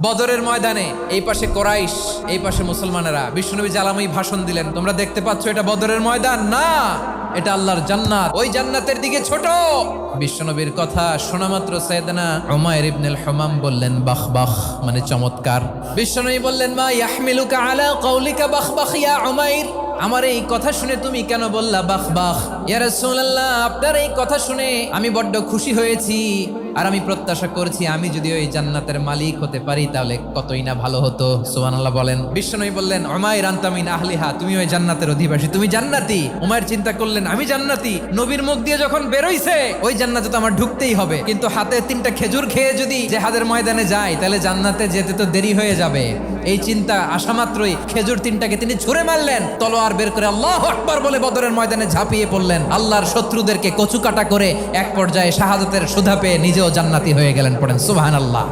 বদরের ময়দানে এই পাশে কোরাইশ, এই পাশে মুসলমানেরা। বিশ্বনবী জালাময়ী ভাষণ দিলেন, তোমরা দেখতে পাচ্ছ এটা বদরের ময়দান না, এটা আল্লাহর জান্নাত, ওই জান্নাতের দিকে ছোট। বিশ্বনবীর কথা শোনা মাত্র সাইয়েদনা উমাইর ইবনুল হুমাম বললেন বাখ বাখ, মানে চমৎকার। বিশ্বনবী বললেন মা ইয়াহমিলুকা আলা কওলিকা বাখ বাখ ইয়া উমাইর, আমার এই কথা শুনে তুমি কেন বললা বাখ বাখ? ইয়া রাসূলুল্লাহ, আপনার এই কথা শুনে আমি বড্ড খুশি হয়েছি, আর আমি প্রত্যাশা করছি আমি যদি ওই জান্নাতের মালিক হতে পারি তাহলে কতই না ভালো হতো। সুবহানাল্লাহ বলেন। বিশ্বনবী বললেন উমাইর আনতা মিন আহলিহা, তুমি ওই জান্নাতের অধিবাসী, তুমি জান্নাতি। উমাইর চিন্তা করলেন আমি জান্নাতি, নবীর মুখ দিয়ে যখন বেরোইছে ওই জান্নাতে তো আমার ঢুকতেই হবে, কিন্তু হাতে 3টা খেজুর খেয়ে যদি জিহাদের ময়দানে যাই তাহলে জান্নাতে যেতে তো দেরি হয়ে যাবে। এই চিন্তা আসা মাত্রই খেজুর 3টাকে তিনি ছুঁড়ে মারলেন, তলোয়ার বের করে আল্লাহু আকবার বলে বদরের ময়দানে ঝাঁপিয়ে পড়লেন। আল্লাহর শত্রুদেরকে কচুকাটা করে এক পর্যায়ে শাহাদাতের সুধা পেয়ে নিজেও জান্নাতি হয়ে গেলেন। পড়েন সুবহানাল্লাহ।